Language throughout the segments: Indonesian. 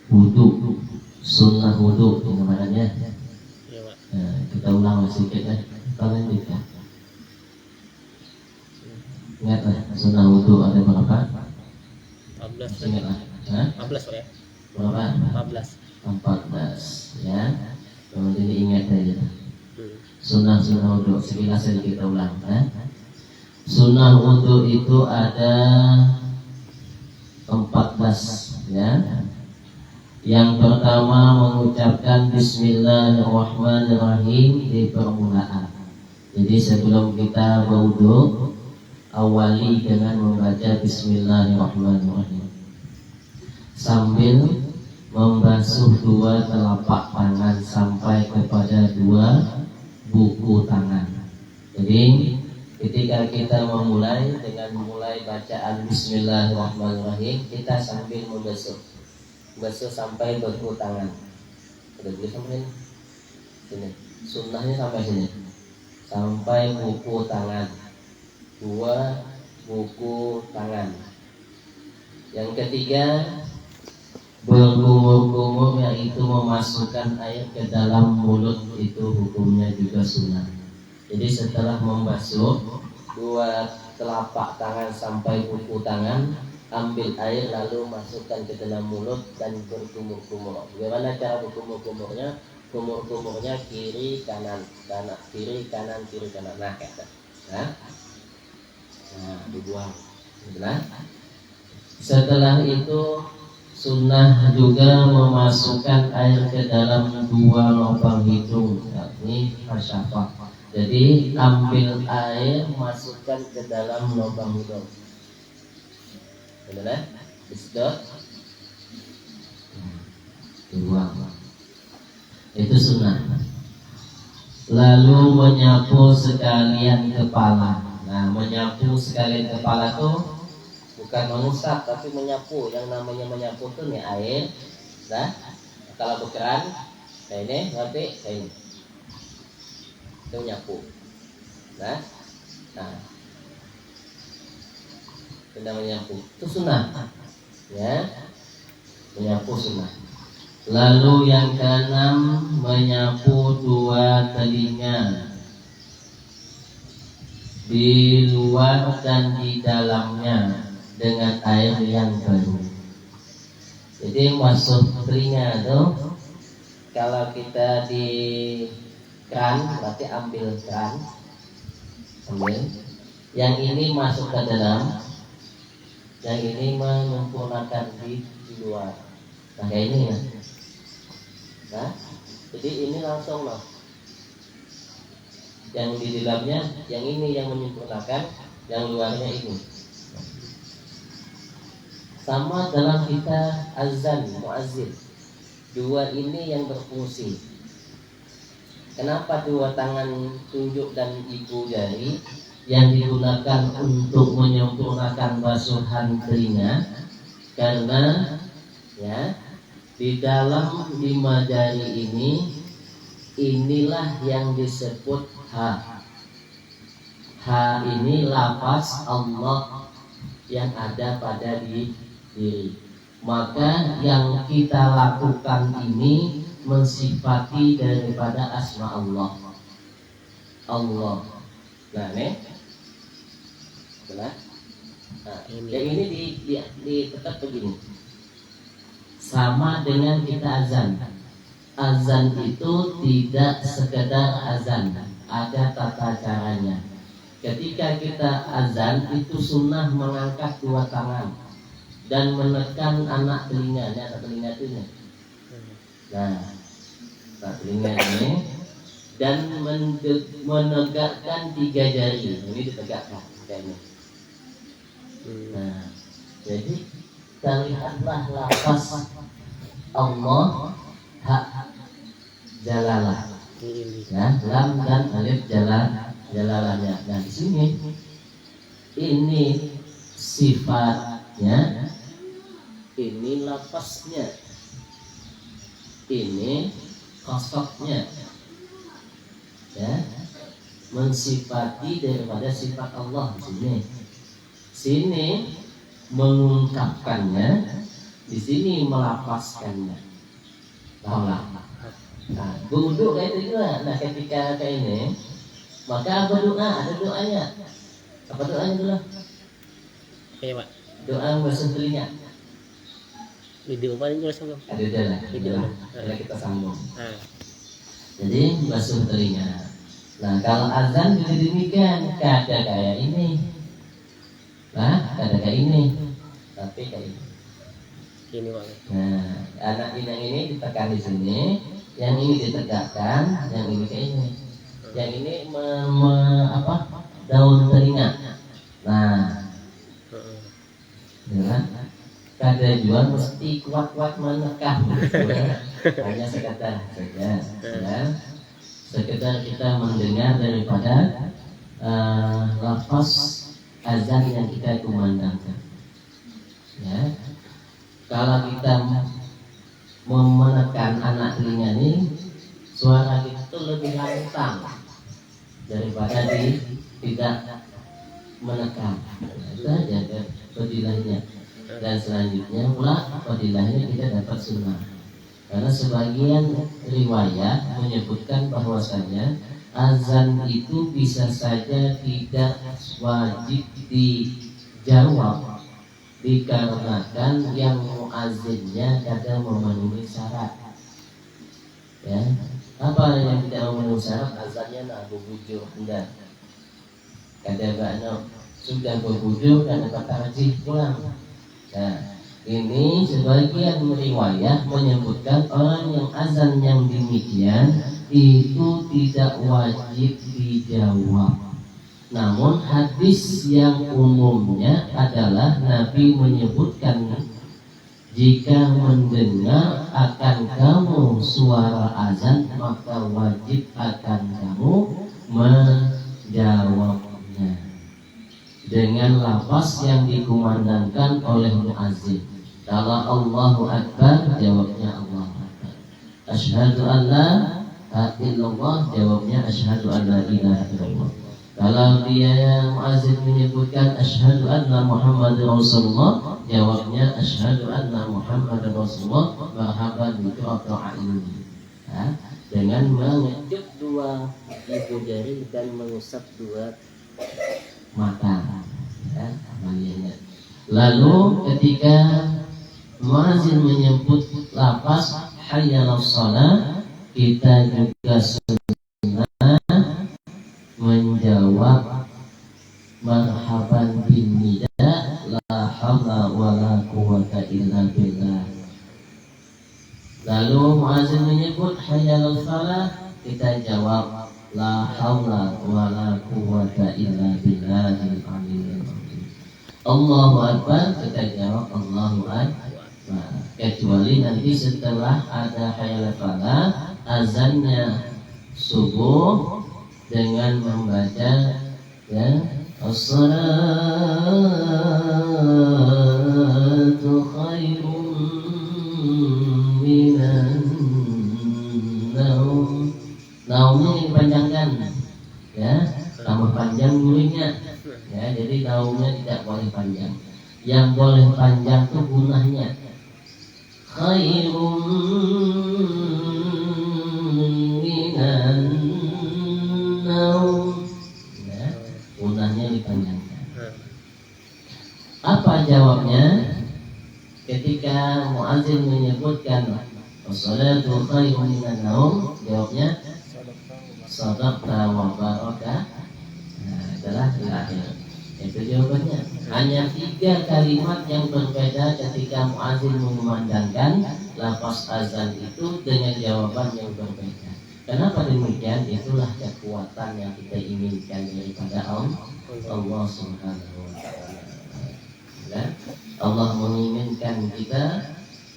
wudu, sunnah wudu namanya. Nah, kita ulang sedikit ya. Kalian juga ingat lah, sunnah wudu ada berapa? 14. Ingat lah. 14 Pak ya. Berapa? 14. 14 ya. Kemudian diingat aja. Sunnah wudu sekilas saja kita ulang ya. Sunnah wudu itu ada 14 ya. Yang pertama mengucapkan Bismillahirrahmanirrahim di permulaan. Jadi sebelum kita berwudu, awali dengan membaca Bismillahirrahmanirrahim sambil membasuh dua telapak tangan sampai kepada dua buku tangan. Jadi ketika kita memulai dengan memulai bacaan Bismillahirrahmanirrahim, kita sambil membasuh sampai buku tangan. Udah boleh sampai sini. Sunnahnya sampai sini. Sampai buku tangan. Dua buku tangan. Yang ketiga, berkumur-kumur, yaitu memasukkan air ke dalam mulut, itu hukumnya juga sunnah. Jadi setelah membasuh dua telapak tangan sampai buku tangan, ambil air lalu masukkan ke dalam mulut dan berkumur-kumur. Bagaimana cara berkumur-kumurnya? Kumur-kumurnya kiri kanan, kiri kanan, kiri kanan. Nah, kayak nah, dibuang. Nah, setelah itu sunnah juga memasukkan air ke dalam dua lubang hidung, yakni hasyafah. Jadi ambil air, masukkan ke dalam lubang hidung. Benar? Disedot. Dibuang. Itu sunnah. Lalu menyapu sekalian kepala. Nah, menyapu sekalian kepala tuh bukan mengusap tapi menyapu. Yang namanya menyapu tuh nih air. Nah, kalau berkeran kayak ini, nanti kayak ini. Itu menyapu. Nah. Itu menyapu. Itu sunnah. Ya. Menyapu sunnah. Lalu yang keenam, menyapu dua telinga di luar dan di dalamnya dengan air yang baru. Jadi masuk telinga tuh, kalau kita di keran berarti ambil keran, ambil. Yang ini masuk ke dalam, yang ini menyempurnakan di luar. Nah kayak ini ya. Nah, jadi ini langsung loh. Yang di dalamnya, yang ini yang menyempurnakan, yang luarnya ini. Sama dalam kita azan, muazzin. Dua ini yang berfungsi. Kenapa dua tangan tunjuk dan ibu jari yang digunakan untuk menyempurnakan basuhan telinga? Karena ya, di dalam 5 jari ini, inilah yang disebut ha. Ha ini lafaz Allah yang ada pada diri. Maka yang kita lakukan ini mensifati daripada asma Allah. Allah. Nah, nih. Benar? Nah, yang ini di tetap begini. Sama dengan kita azan. Azan itu tidak sekedar azan, ada tata caranya. Ketika kita azan itu sunnah mengangkat dua tangan dan menekan anak telinga. Ini anak telinga itu. Nah, anak telinga ini, dan menegakkan 3 jari. Ini ditegakkan kayaknya. Nah, jadi terlihatlah lafaz Allah hak jalalah. Ya, lam dan alif jalalahnya. Nah, di sini ini sifatnya, ini lafaznya, ini kosoknya. Ya, mensifati daripada sifat Allah di sini. Sini mengungkapkannya, di sini melafazkannya. Tolak. Nah, berwudu kayak itu juga. Nah, ketika kayak ini, maka berdoa, ada doanya. Apa doanya dulu? Oke Pak. Doa basuh telinga. Video apa ini jelas belum? Ada lah. Video. Ada kita sambung. Nah, Jadi basuh telinga. Nah, kalau azan juga demikian, kada kayak ini. Nah, kada kayak ini. Tapi kayak ini. ini Pak. Nah, anak inang ini ditekan di sini, yang ini ditegakkan, yang ini kayak ini. Yang ini daun telinga. Nah, ya, kada jual mesti kuat-kuat menekan. Hanya sekedar saja, ya. Sekedar kita mendengar daripada lafaz azan yang kita kumandangkan. Ya, kalau kita menekan anak telinga ini, suara kita itu lebih lantang daripada tidak menekan. Nah, itu aja fadilahnya. Dan selanjutnya pula fadilahnya kita dapat sunnah. Karena sebagian riwayat menyebutkan bahwasanya azan itu bisa saja tidak wajib dijawab dikarenakan yang muazzinnya kadang memenuhi syarat. Ya, apa yang tidak memenuhi syarat? Azannya nak berbujur hendak. Kadang-kadang sudah berbujur dan dapat tarjih pulang. Nah, ini sebagian riwayat menyebutkan orang yang azan yang demikian itu tidak wajib dijawab. Namun hadis yang umumnya adalah Nabi menyebutkan jika mendengar akan kamu suara azan maka wajib akan kamu menjawabnya dengan lafaz yang dikumandangkan oleh muazzin. Kalau Allahu Akbar, jawabnya Allahu Akbar. Asyhadu an la ilaha illallah, jawabnya asyhadu an la ilaha illallah. Kalau dia muazzin menyebutkan asyhadu anna Muhammadar Rasulullah, jawabnya asyhadu anna Muhammadar Rasulullah marhaban bi qata'in. Dengan mengecup dua ibu jari dan mengusap dua mata. Lalu ketika muazzin menyebut lafaz hayya 'alas shalah, kita juga menjawab marhaban bin nida la haula wala quwwata illa billah. Lalu muazzin menyebut hayya 'alas shalah, kita jawab la haula wala quwwata illa billahil aliyyil azim. Allahu akbar, kita jawab Allahu akbar. Kecuali nanti setelah ada hayya 'alas shalah, azannya subuh dengan membaca ya as-salatu khairun minan naum. Naumnya dipanjangkan ya, tambah panjang gulingnya ya, jadi naumnya tidak boleh panjang. Yang boleh panjang itu gunahnya. Khairun minan ya, gunanya dipanjangkan. Apa jawabnya? Ketika muazzin menyebutkan as-salatu khairun minan naum, jawabnya sadaqta wa baraka. Nah, itulah terakhir. Itu jawabannya. Hanya 3 kalimat yang berbeda ketika muazzin mengumandangkan lafaz azan itu dengan jawaban yang berbeda. Kenapa demikian? Itulah kekuatan yang kita inginkan daripada Allah Subhanahu wa taala. Ya, Allah menginginkan kita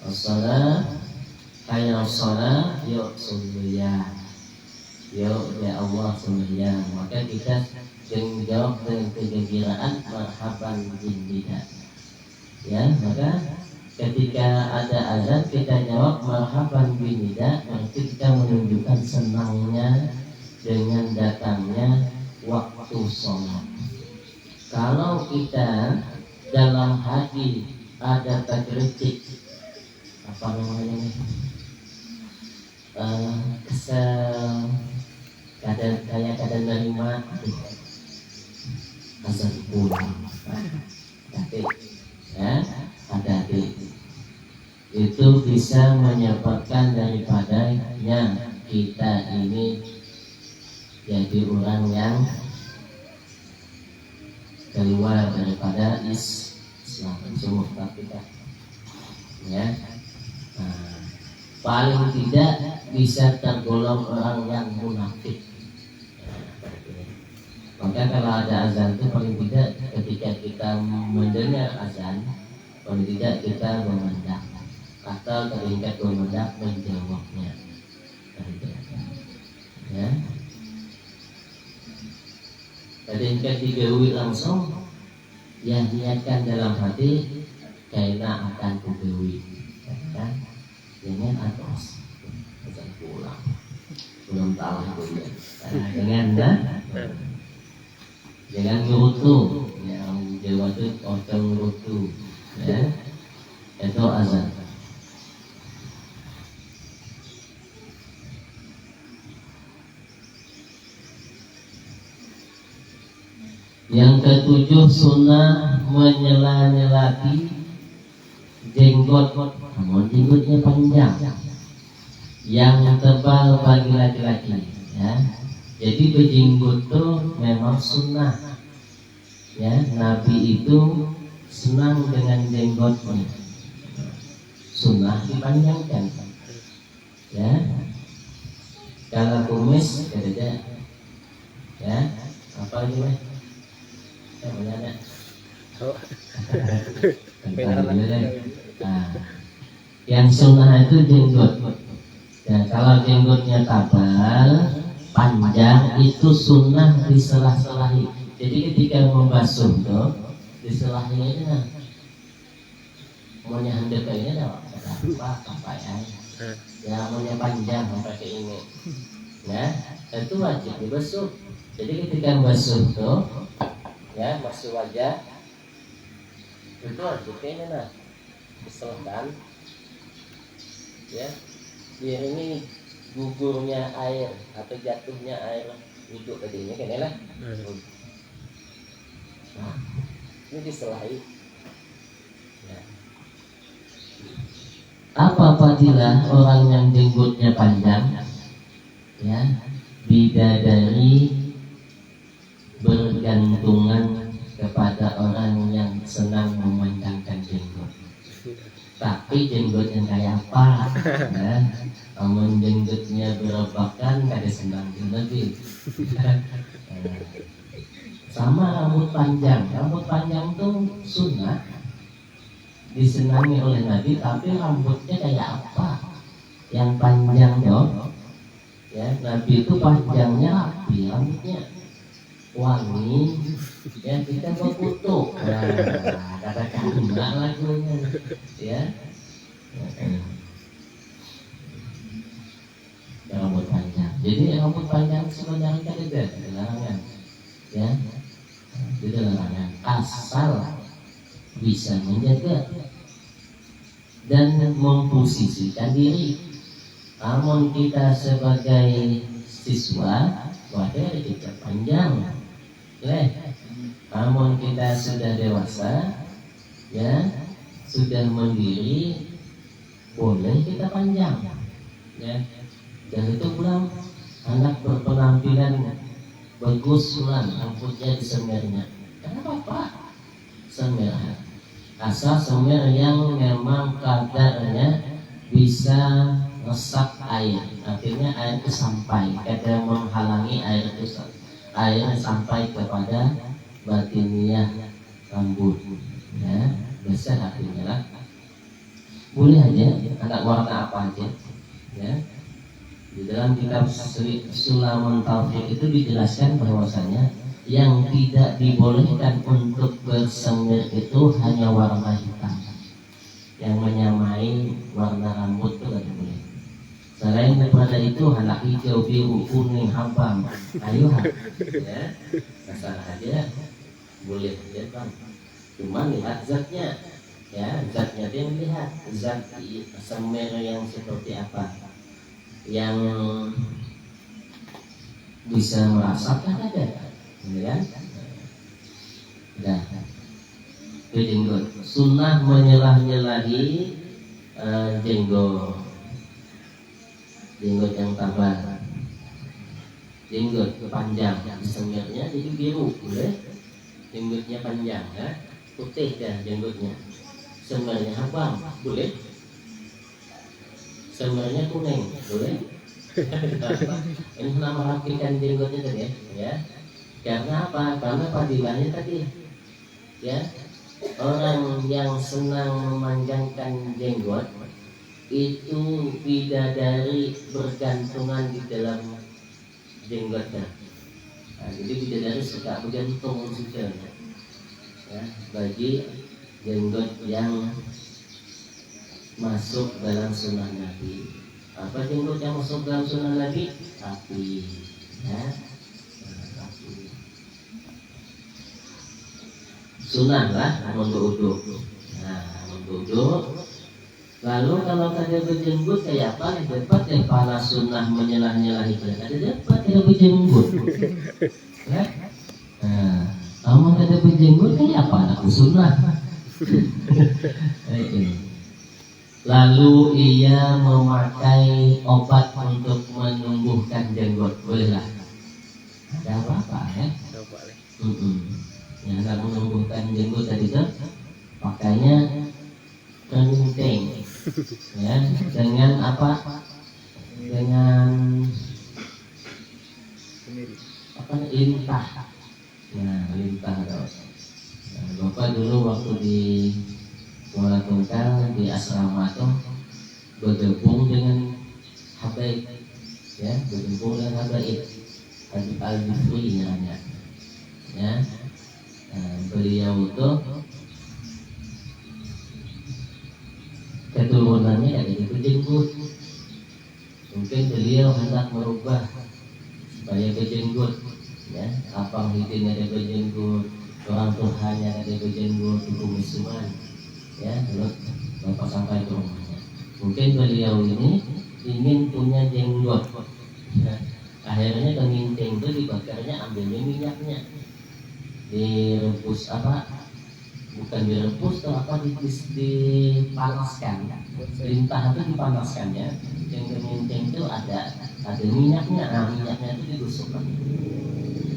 as-shalah, hayya as-shalah, yuk sembahyang. Yuk ya Allah sembahyang. Maka kita menjawab dengan kegembiraan marhaban bin nida. Ya, maka ketika ada azan kita jawab marhaban bin nida, berarti kita menunjukkan senangnya dengan datangnya waktu sholat. Kalau kita dalam hati ada tergelincir apa namanya nih, kesel, kadang nerima, azan pulang, hati, ya, hati. Itu bisa menyebabkan daripadanya kita ini jadi orang yang keluar daripada Islam, semua kita, ya. Nah, paling tidak bisa tergolong orang yang munafik. Maka kalau ada azan itu paling tidak ketika kita mendengar azan, paling tidak kita memandang atau teringat memandang menjawabnya, ya. Teringat digawi langsung, yang niatkan dalam hati kayaknya akan kugawi, kan? Jangan atas azan pulang, belum tahu itu ya. Jangan ngurutu, yang Jawa itu otong ngurutu, ya. Itu azan. Yang ketujuh, sunnah menyela-nyelati jenggot, namun jenggotnya panjang, yang tebal bagi laki-laki, ya. Jadi berjenggot itu memang sunnah, ya. Nabi itu senang dengan jenggotnya, sunnah dipanjangkan, ya. Kalau kumis beda, ya. Apa lagi nih? Namanya nah, yang sunnah itu jenggot. Ya, kalau jenggotnya tabal, panjang, itu sunnah diselah-selahi. Jadi ketika membasuh tuh diselahinya itu, nah, maunya hendak ini dah apa sampai ya, maunya panjang sampai ke ini, ya, itu wajib dibasuh. Jadi ketika membasuh tuh, ya, basuh wajah itu wajib ini, nah, diselahkan, ya. Biar ini gugurnya air atau jatuhnya air wudhu tadinya kan, lah. Nah, ini diselahi, ya. Apa apabila orang yang jenggotnya panjang, ya, bidadari bergantungan kepada orang yang senang memandangkan jenggot, tapi jenggotnya kayak apa, ya. Amun jenggotnya berobakan kada senang lagi. Sama rambut panjang tuh sunnah disenangi oleh Nabi, tapi rambutnya kayak apa? Yang panjang dong, ya. Nabi itu panjangnya rapi, rambutnya wangi, ya. Kita berkutuk, katakan enggak lagunya, ya. Rambut panjang. Jadi rambut panjang sebenarnya tidak ada larangan, ya. Tidak larangan, asal bisa menjaga dan memposisikan diri. Namun kita sebagai siswa, wadah kita panjang, namun kita sudah dewasa, ya, sudah mandiri, boleh kita panjang, ya. Dan itu pulang anak berpenampilan bagus, pulang rambutnya disemernya, kenapa Pak? Semer, asal semer yang memang kadarnya bisa ngesak air, artinya air itu sampai, kada menghalangi air itu, air sampai kepada batiniah rambut, ya. Besar artinya lah, boleh aja anak warna apa aja, ya. Di dalam kitab Sulamun Taufik itu dijelaskan bahwasanya yang tidak dibolehkan untuk bersemir itu hanya warna hitam, yang menyamai warna rambut itu tidak boleh. Selain daripada itu, anak hijau, biru, kuning, habang, ayo, ya, masalah aja boleh, ya Bang. Cuma lihat zatnya, Ya, zatnya dia melihat zat semir yang seperti apa, yang bisa merasakan ada, ya kan? Nah, itu jenggot. Sunnah menyelah-nyelahi jenggot yang tebal, jenggot panjang, semirnya jadi biru, boleh? Jenggotnya panjang, ya? Putih dah jenggotnya. Semirnya abang, boleh? Semirnya kuning, boleh? Ini nama rapikan jenggotnya tadi, ya. Karena apa? Karena padilannya tadi, ya. Orang yang senang memanjangkan jenggot itu bidadari bergantungan di dalam jenggotnya. Nah, jadi bidadari suka bergantung juga, ya, bagi jenggot yang masuk dalam sunnah Nabi. Apa jenggot yang masuk dalam sunnah Nabi? Sapi, ya. Sapi. Sunnah lah, untuk uduk. Lalu kalau kada berjenggot kayak apa? Dapat yang para sunnah menyelah-nyelahi kada dapat kada berjenggot. Ya? Nah, kamu kada berjenggot kayak apa? Aku sunnah. Lalu ia memakai obat untuk menumbuhkan jenggot, bolehlah. Ada apa-apa ya? Yang akan menumbuhkan jenggot tadi itu pakainya keninting, ya, dengan apa? Dengan lintah. Nah, lintah terus. Nah, Bapak dulu waktu di Kuala Tungkal di asrama itu bergabung dengan Habaib, ya, bergabung dengan Habaib Habib Al-Bifri namanya, ya. Nah, beliau itu keturunannya ada di berjenggot. Mungkin beliau hendak merubah supaya berjenggot, ya. Abang Hidin ada berjenggot, orang Tuhannya ada berjenggot, Ibu Misuman, ya. Terus Bapak sampai ke rumahnya. Mungkin beliau ini ingin punya jenggot. Nah, akhirnya keninting itu dibakarnya, ambilnya minyaknya, direbus apa? Bukan direbus atau apa, dipanaskan. Lintah itu dipanaskannya. Yang keninting itu ada minyaknya. Nah, minyaknya itu digosokkan.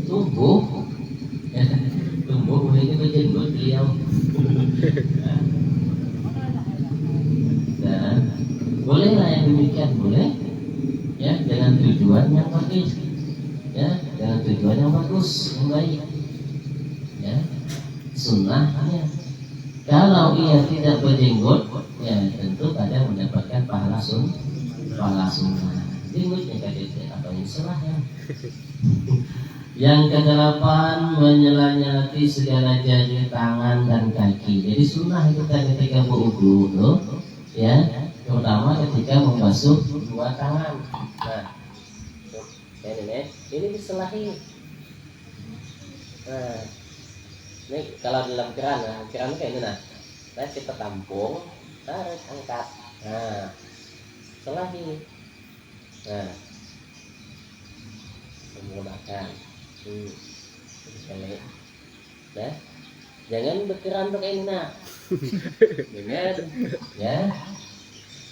Tumbuh, ini berjenggot beliau. Dan bolehlah yang demikian, boleh, ya, dengan tujuan yang bagus, ya, dengan tujuan yang bagus, yang baik, ya. Sunnahnya, kalau ia tidak berjenggot, ya tentu kadang mendapatkan pahala sunnah. Jenggotnya kadang apa yang salah, ya. Yang kedelapan, menyela-nyelati segala jari tangan dan kaki. Jadi sunnah itu kan ketika berwudu, loh, ya, terutama ketika membasuh dua tangan. Nah, ini diselahi. Nah, ini kalau dalam keran kayak ini, nah, kita tampung, tarik, angkat, nah, selahi. Nah, menggunakan sekali, nah, jangan berkeran untuk ini, nah, jangan, ya,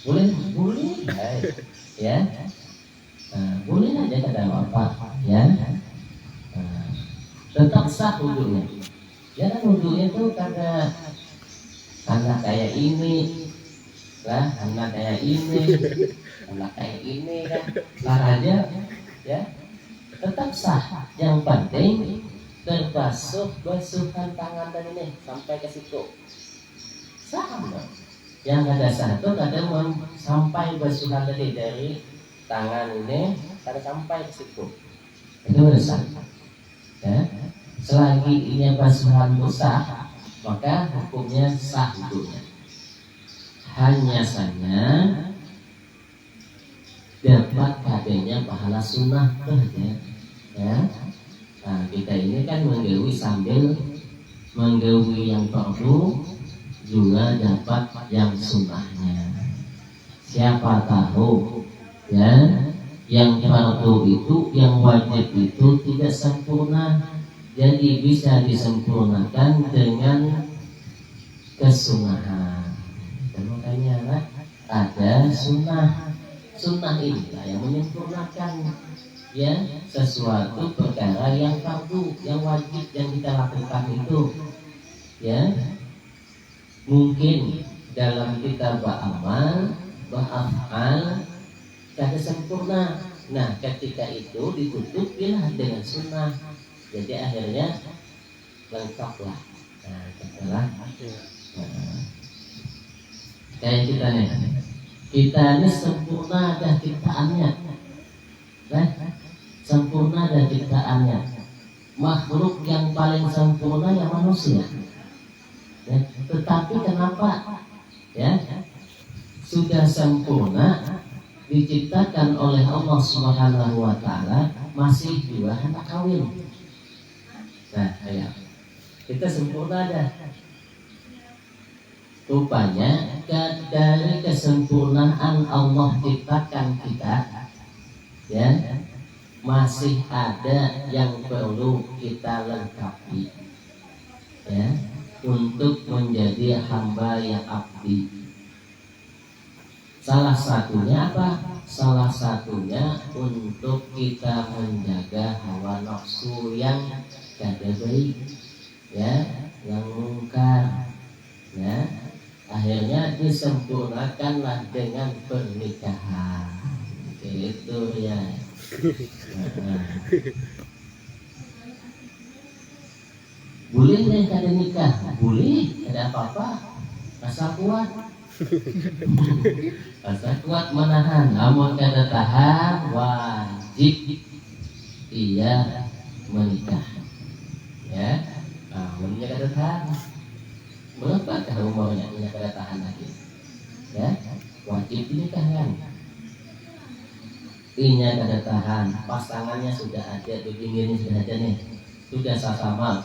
boleh, ya, nah, boleh aja kada apa, ya, nah, tetap sah wudunya. Jangan wudunya itu karena kayak ini lah, karena kayak ini kan, lah aja, ya, tetap sah. Yang penting basuhan tangan dan ini sampai ke situ, sah. Yang kada sah itu kadang sampai basuhan tadi dari tangan ini kada sampai ke situ, itu udah sah, ya. Selagi ini basuhan sah, maka hukumnya sah hukumnya. Hanya saja dapat adanya pahala sunnah saja, ya. Nah, kita ini kan menggawi sambil menggawi yang fardu, juga dapat yang sunnahnya. Siapa tahu ya, yang fardu itu, yang wajib itu tidak sempurna, jadi bisa disempurnakan dengan kesunahan. Dan makanya lah, ada sunnah. Sunnah inilah yang menyempurnakan ya sesuatu perkara yang fardu, yang wajib yang kita lakukan itu ya. Mungkin dalam kita beramal, berafal kada sempurna. Nah, ketika itu ditutup dengan sunnah. Jadi akhirnya lengkaplah. Nah, setelah kayak kita nih. Kita ini sempurna dah ciptaannya. Nah, sempurna dah ciptaannya. Makhluk yang paling sempurna yang manusia. Ya, tetapi kenapa ya sudah sempurna diciptakan oleh Allah Subhanahu wa taala masih juga anak kawin. Nah, ayo. Kita sempurna dah. Rupanya dari kesempurnaan Allah ciptakan kita ya, masih ada yang perlu kita lengkapi ya, untuk menjadi hamba yang abdi. Salah satunya apa? Salah satunya untuk kita menjaga hawa nafsu yang kada baik ya, yang mungkar ya. Akhirnya disempurnakanlah dengan pernikahan. Gitu ya. Nah. Boleh nih kada nikah? Boleh, ada apa-apa. Asal kuat. Asal kuat menahan. Namun kada tahan, wajib ia menikah. Ya. Namun kada tahan. Berapakah umurnya kada tahan lagi? Ya, wajib dinikahkan. Inya kada tahan, pasangannya sudah ada, di pinggirnya sudah ada nih, sudah sama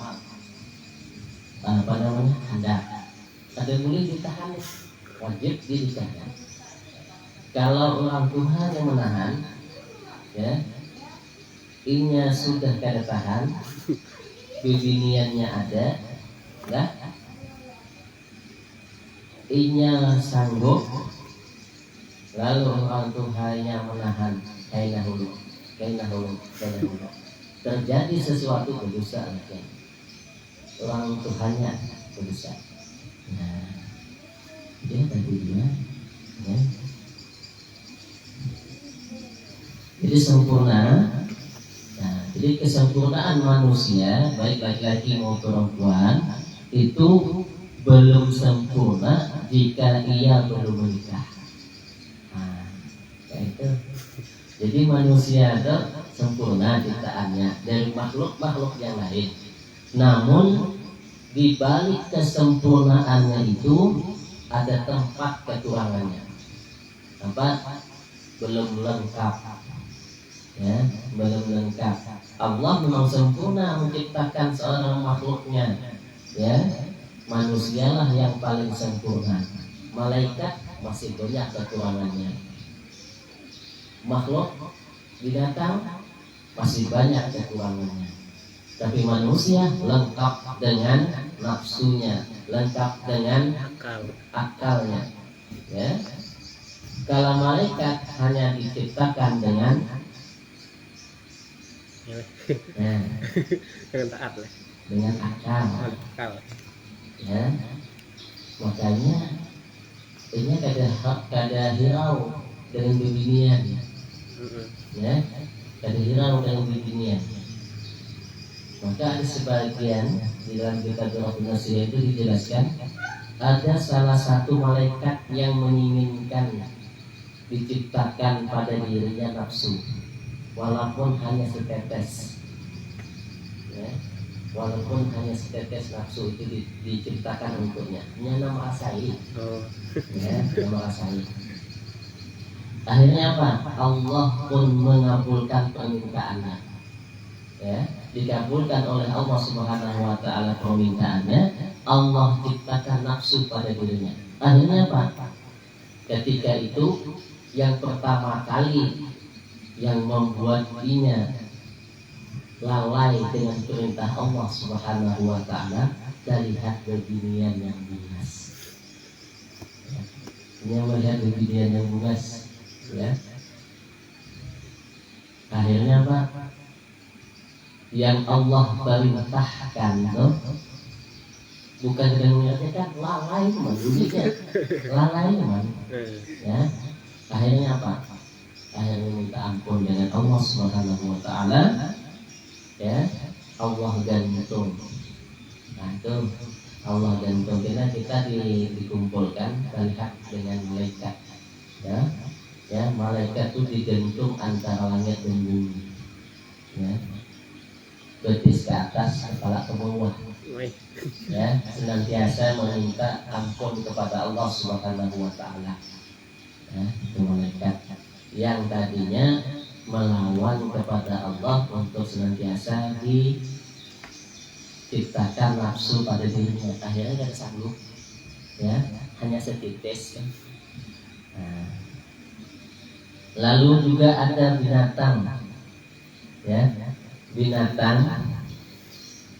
apa namanya, hendak. Ada boleh ditahan, wajib dinikahkan. Kalau orang tua yang menahan, ya, inya sudah kada tahan, bibiniannya ada, enggak? Inya sanggup, lalu orang tuanya menahan, kainah hulu, terjadi sesuatu berdosa lagi. Orang tuanya berdosa. Nah, dia tadi dia, ya. Jadi sempurna. Nah, jadi kesempurnaan manusia, baik laki-laki maupun perempuan, itu belum sempurna jika ia belum menikah. Nah, itu. Jadi manusia itu sempurna ciptaannya dari makhluk-makhluk yang lain. Namun di balik kesempurnaannya itu ada tempat kekurangannya. Tempat belum lengkap. Ya, belum lengkap. Allah memang sempurna menciptakan seorang makhluknya. Ya. Manusialah yang paling sempurna. Malaikat masih banyak kekurangannya. Makhluk binatang masih banyak kekurangannya. Tapi manusia lengkap dengan nafsunya, lengkap dengan akalnya. Ya. Kalau malaikat hanya diciptakan dengan dengan taat lah, dengan akal. Ya, makanya ini kada hirau dengan bibinian, ya, kada hirau dengan bibinian. Maka ada sebagian di dalam kitab Rabbun Nasir itu dijelaskan ada salah satu malaikat yang menginginkan diciptakan pada dirinya nafsu, walaupun hanya setetes. Ya. Walaupun hanya setetes nafsu itu diciptakan untuknya, hanya merasai, ya, merasai. Akhirnya apa? Allah pun mengabulkan permintaannya, ya, dikabulkan oleh Allah Subhanahu Wa Taala permintaannya. Allah ciptakan nafsu pada dirinya. Akhirnya apa? Ketika itu yang pertama kali yang membuat dirinya lalai dengan perintah Allah Subhanahu wa taala melihat beginian yang bungas. Dia melihat beginian yang bungas, ya. Akhirnya apa? Yang Allah perintahkan tuh bukan dengan mengatakan lalai teman, bunyinya lalai teman, ya. Akhirnya apa? Akhirnya minta ampun dengan Allah Subhanahu wa taala, ya. Allah gantung. Nah itu Allah gantung. Kita dikumpulkan melihat dengan malaikat, ya. Ya, malaikat itu digantung antara langit dan bumi, ya. Betis ke atas, kepala ke bawah, ya. Senantiasa meminta ampun kepada Allah Subhanahu wa taala, ya. Itu malaikat yang tadinya melawan kepada Allah untuk senantiasa diciptakan nafsu pada dirinya. Akhirnya tidak sanggup, ya, hanya setitis, kan. Nah, lalu juga ada binatang, ya, binatang.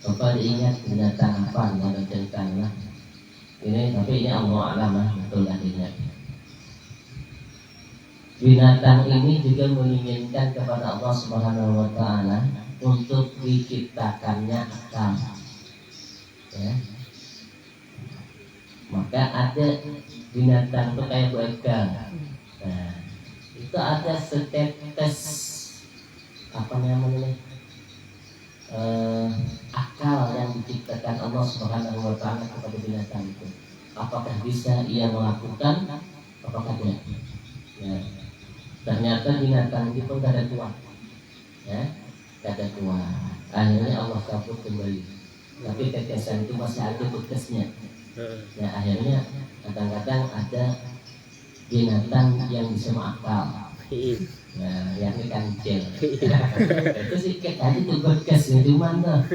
Bapak diingat binatang apa? Nggak ada ceritanya. Ini tapi ini Allah alam, betul adanya. Binatang ini juga menginginkan kepada Allah Subhanahu wa taala untuk diciptakannya akal, ya. Maka ada binatang itu kayak begal. Nah, itu ada setetes apa namanya, akal yang diciptakan Allah Subhanahu wa taala kepada binatang itu. Apakah bisa ia melakukan? Apakah tidak? Ya. Ternyata binatang itu pun tidak kuat, ya, tidak kuat. Akhirnya Allah kabur kembali. Tapi kekesan itu masih ada bekasnya. Ya, akhirnya kadang-kadang ada binatang yang bisa akal. Nah, yang kancil. Itu sih tadi tuh bekas di mana?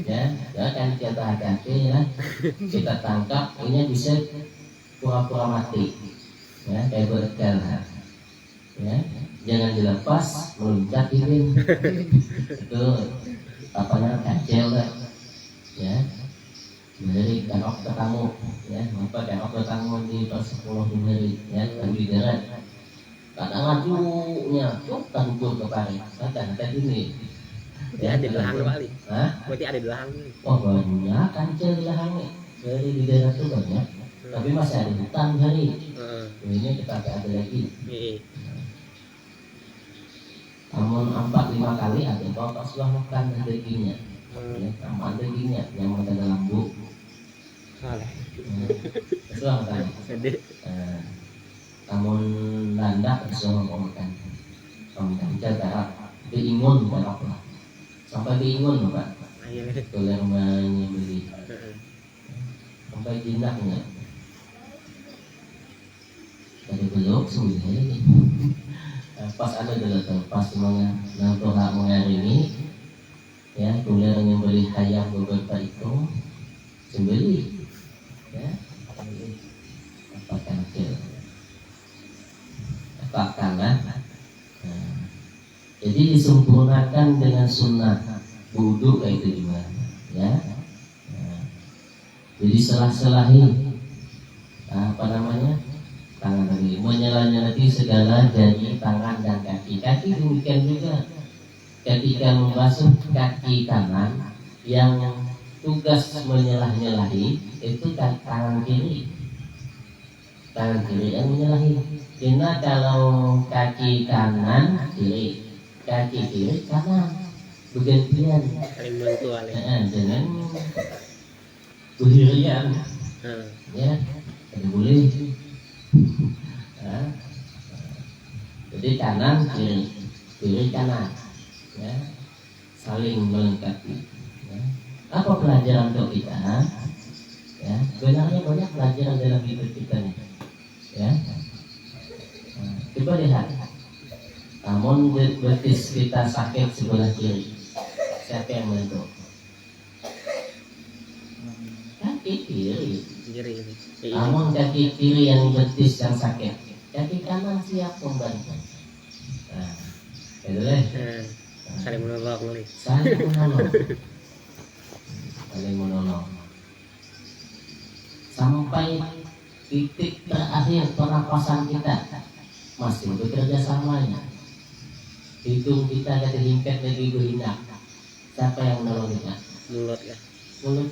Ya, ya kancil hati-hati, ya. Kita tangkap, ini bisa pura-pura mati. Ya, kayak begal. Ya, jangan dilepas, meluncat ini. Itu apa namanya, kancil, ya. Dari karok ketemu, ya, apa karok ketemu di persepuluh dari, ya, di darat. Kadang ngajunya, tuh tangkul ke parit. Kadang ini. Ya, ada di belakang kali. Hah? Berarti ada di belakang. Oh banyak kancil di belakangnya. Dari di darat itu banyak. Tapi masih ada hutan hari. Ini kita ada lagi. Namun 4-5 kali ada bapak sudah makan dagingnya, ya, tambah dagingnya yang ada dalam lambu. Sudah makan. Namun landak sudah makan. Kancil darah, diingun darah lah. Sampai diingun pak. Tuler menyembeli. Sampai jinaknya. Dari belok sebenarnya. Pas ada dulu tuh, pas mengarini, ya, tuler menyembeli ayam beberapa itu, sembeli, ya, apa kancil, apa kanan. Nah, jadi disempurnakan dengan sunnah wudu kayak itu juga, ya. Nah, jadi selah-selahi apa namanya, tangan tadi menyela-nyelati segala jari tangan dan kaki. Kaki demikian juga. Ketika membasuh kaki kanan, yang tugas menyelah-nyelahi itu tangan kiri. Tangan kiri yang menyelahi. Karena kalau kaki kanan kiri, kaki kiri kanan, bergantian. Saling bantu ale. Dengan berdirian, ya, tidak boleh. Nah, jadi kanan kiri, kiri kanan, ya, saling melengkapi. Ya. Apa pelajaran untuk kita? Ya, sebenarnya banyak pelajaran dalam hidup kita nih. Ya, nah, coba lihat. Namun betis kita sakit sebelah kiri, siapa yang bantu? Kaki. kiri. Kiri ini. Namun kaki kiri yang betis yang sakit, kaki kanan siap membantu. Nah, itu deh. Saling menolong nih. Saling menolong. Saling menolong. Sampai titik terakhir pernapasan kita masih bekerja samanya. Hidung kita ada dihimpit lagi berhinap. Siapa yang menolong kita? Mulut ya. Mulut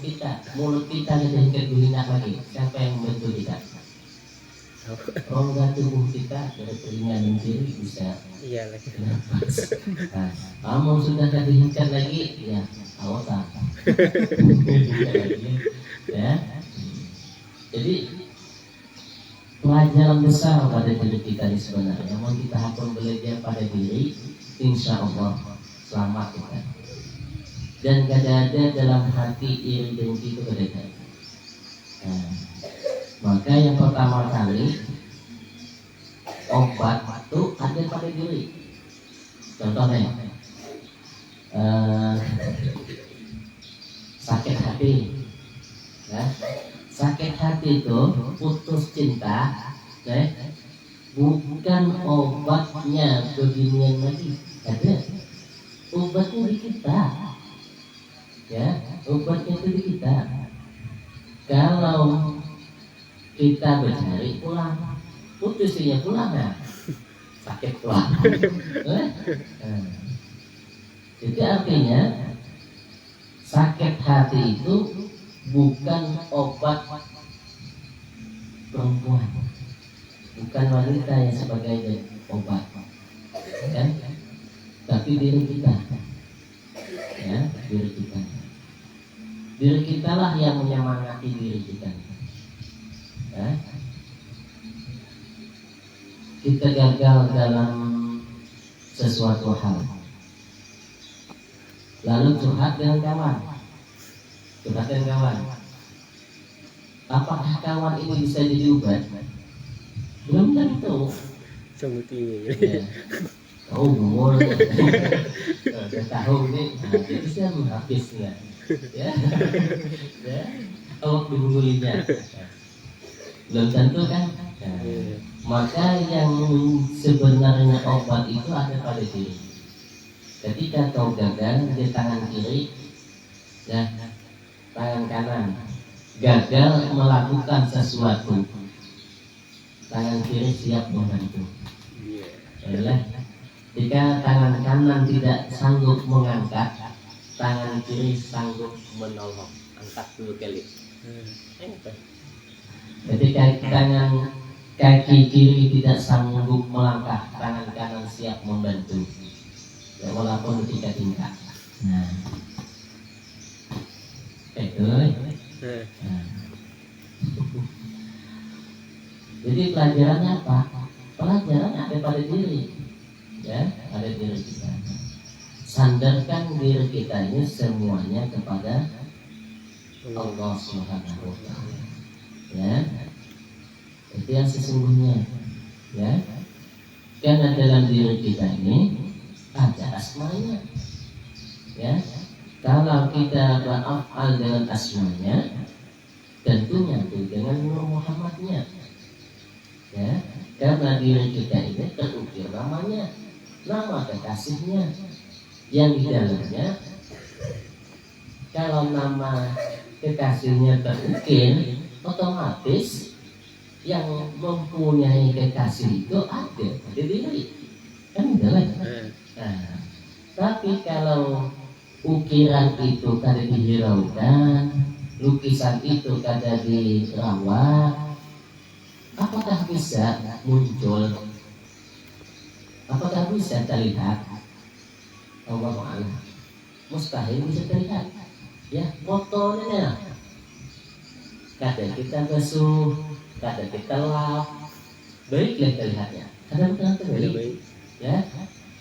kita ada dihimpit berhinap lagi. Siapa yang membantu kita? Rongga tubuh kita dari telinga dan kiri bisa. Iya lagi. Nah, kamu sudah ada dihimpit lagi, ya awas ya. Jadi pelajaran besar pada diri kita ini sebenarnya. Mau kita akan belajar pada diri, insya Allah selamat kita. Dan ada dalam hati iri dengki itu berbeda. Nah, maka yang pertama kali obat itu ada pada diri. Contohnya sakit hati, ya. Sakit hati itu putus cinta, ya. Bukan obatnya beginian lagi, ada obatnya di kita, ya. Obatnya itu di kita. Kalau kita bercari pulang, putusnya pulang ya, sakit pulang. Itu artinya sakit hati itu bukan obat perempuan, bukan wanita yang sebagai obat, kan? Tapi diri kita, ya, diri kita lah yang menyemangati diri kita. Ya. Kita gagal dalam sesuatu hal, lalu curhat dengan kawan. Apakah kawan ini bisa jadi obat? Belum tentu. Sungguh tinggi. Ya. Oh, umur tahu ini bisa menghabisnya. Ya, ya. Oh, dibungkulinya. Belum tentu kan? Nah, maka yang sebenarnya obat itu ada pada diri. Ketika kau gagal di tangan kiri, ya, tangan kanan gagal melakukan sesuatu, tangan kiri siap membantu. Adalah jika tangan kanan tidak sanggup mengangkat, tangan kiri sanggup menolong. Angkat dulu kali. Ketika tangan kaki kiri tidak sanggup melangkah, tangan kanan siap membantu. Ya, walaupun tingkat. Nah, itu. Nah. Jadi pelajarannya apa? Pelajaran ada pada diri, ya, ada diri kita. Sandarkan diri kita ini semuanya kepada Allah Subhanahu wa Ta'ala. Ya, itu yang sesungguhnya, ya. Karena dalam diri kita ini ada asmanya, ya. Kalau kita berafal dengan asmanya, tentunya itu dengan Nur Muhammadnya, ya. Karena diri kita ini terukir namanya, nama kekasihnya, yang di dalamnya. Kalau nama kekasihnya terukir, otomatis yang mempunyai kekasih itu ada di diri, kan gitu lah. Nah, tapi kalau ukiran itu kada dihiraukan, lukisan itu kada dirawat, apakah bisa muncul? Apakah bisa terlihat? Allah Ta'ala mustahil bisa terlihat. Ya, fotonya kadang kita basuh, kadang kita lap, baiklah terlihatnya. Kadang terlihat, ya.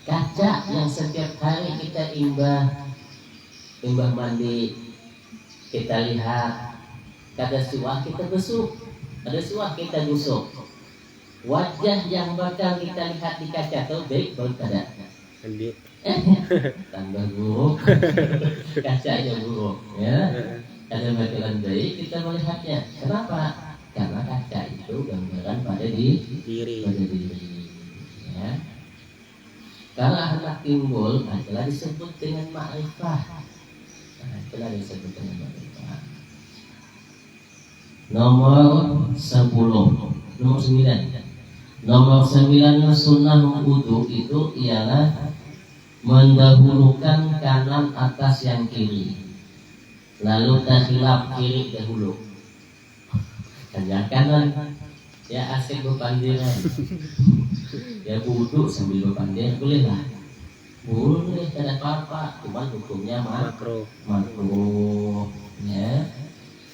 Kaca yang setiap hari kita imbah mandi, kita lihat. Kada suah kita basuh, ada suah kita gusuk. Wajah yang bakal kita lihat di kaca itu baik baik kada. Tambah buruk, kacanya buruk, ya. ada bakalan baik kita melihatnya. Kenapa? Karena kaca itu gambaran pada Diri. diri. Ya. Kalau akhlak timbul adalah disebut dengan ma'rifah. Nah, itulah disebut dengan ma'rifah. Nomor 10, nomor 9. Nomor 9 sunnah wudu itu ialah mendahulukan kanan atas yang kiri, lalu takhilaf kiri dahulu. Dan yang kanan ya asik berpandiran. Ya wudu sambil berpandir boleh lah. Boleh, tidak apa-apa, cuman hukumnya Makro. makruh. Ya.